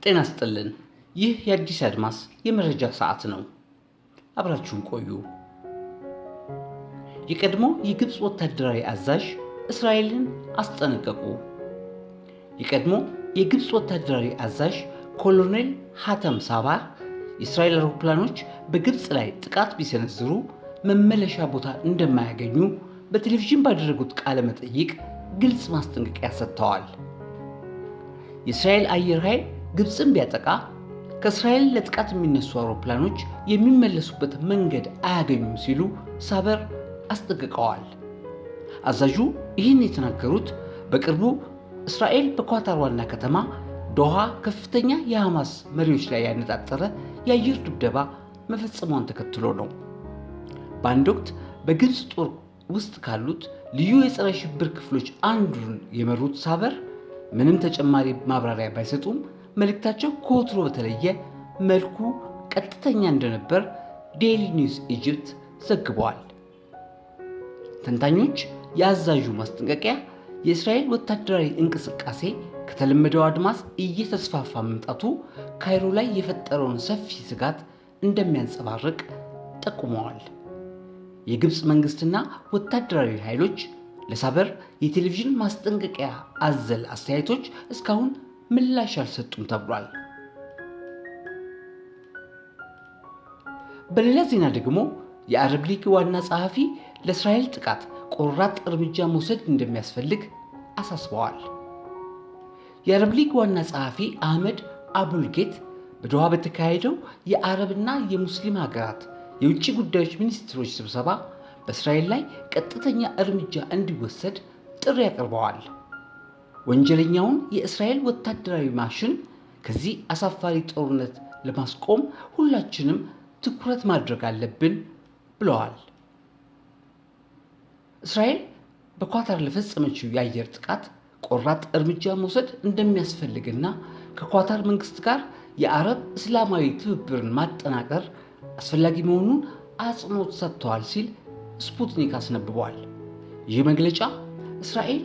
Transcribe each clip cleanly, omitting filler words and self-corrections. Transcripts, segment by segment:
ጤና ይስጥልን። ይህ የአዲስ አድማስ የመረጃ ሰዓት ነው። አብራችሁን ቆዩ። የቀድሞ የግብፅ ወታደራዊ አዛዥ እስራኤልን አስጠነቀቁ። የቀድሞ የግብፅ ወታደራዊ አዛዥ ኮሎኔል ሐተም ሳባህ የእስራኤል አውሮፕላኖች በግብፅ ላይ ጥቃት ቢሰነዝሩ መመለሻ ቦታ እንደማያገኙ በቴሌቪዥን ባደረጉት ቃለ መጠይቅ ግልጽ ማስጠንቀቂያ ሰጥተዋል። የእስራኤል አየር ኃይል ግብፅን ቢያጠቃ ከእስራኤል ለጥቃት የሚነሱ አውሮፕላኖች የሚመለሱበት መንገድ አያገኙም ሲሉ ሳበር አስጠንቅቀዋል። አዛዡ ይህን የተናገሩት በቅርቡ እስራኤል በኳታር ዋና ከተማ ዶሃ ከፍተኛ የሐማስ መሪዎች ላይ ያነጣጠረ የአየር ድብደባ መፈጸሟን ተከትሎ ነው። በአንድ ወቅት በግብፅ ጦር ውስጥ ካሉት ልዩ የጸረ ሽብር ክፍሎች አንዱን የመሩት ሳበር ምንም ተጨማሪ ማብራሪያ ባይሰጡም መልእክታቸው ከወትሮ በተለየ መልኩ ቀጥተኛ እንደነበር ዴይሊ ኒውስ ኢጅፕት ዘግቧል። ተንታኞች የአዛዡ ማስጠንቀቂያ የእስራኤል ወታደራዊ እንቅስቃሴ ከተለመደው አድማስ እየተስፋፋ መምጣቱ ካይሮ ላይ የፈጠረውን ሰፊ ስጋት እንደሚያንጸባርቅ ጠቁመዋል። የግብፅ መንግስትና ወታደራዊ ኃይሎች ለሳበር የቴሌቪዥን ማስጠንቀቂያ አዘል አስተያየቶች እስካሁን ምላሽ አልሰጡም ተብሏል። በሌላ ዜና ደግሞ የአረብ ሊግ ዋና ጸሐፊ ለእስራኤል ጥቃት ቆራጥ እርምጃ መውሰድ እንደሚያስፈልግ አሳስበዋል። የአረብ ሊግ ዋና ጸሐፊ አህመድ አቡልጌት በዶሃ በተካሄደው የአረብና የሙስሊም ሀገራት የውጭ ጉዳዮች ሚኒስትሮች ስብሰባ በእስራኤል ላይ ቀጥተኛ እርምጃ እንዲወሰድ ጥሪ አቅርበዋል። ወንጀለኛውን የእስራኤል ወታደራዊ ማሽን ከዚህ አሳፋሪ ጦርነት ለማስቆም ሁላችንም ትኩረት ማድረግ አለብን ብለዋል። እስራኤል በኳታር ለፈጸመችው የአየር ጥቃት ቆራጥ እርምጃ መውሰድ እንደሚያስፈልግና ከኳታር መንግስት ጋር የአረብ እስላማዊ ትብብርን ማጠናከር አስፈላጊ መሆኑን አጽንኦት ሰጥተዋል ሲል ስፑትኒክ አስነብቧል። ይህ መግለጫ እስራኤል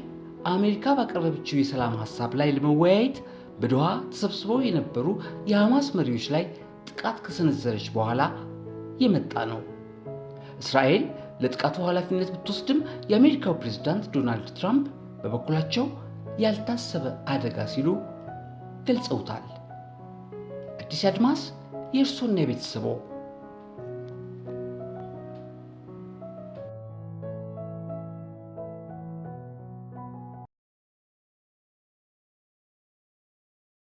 አሜሪካ ባቀረበችው የሰላም ሐሳብ ላይ ለመወያየት በዶሃ ተሰብስበው የነበሩ የሐማስ መሪዎች ላይ ጥቃት ከሰነዘረች በኋላ የመጣ ነው። እስራኤል ለጥቃቱ ኃላፊነት ብትወስድም የአሜሪካው ፕሬዝዳንት ዶናልድ ትራምፕ በበኩላቸው ያልታሰበ አደጋ ሲሉ ገልጸውታል። አዲስ አድማስ የእርሶና የቤተሰቦ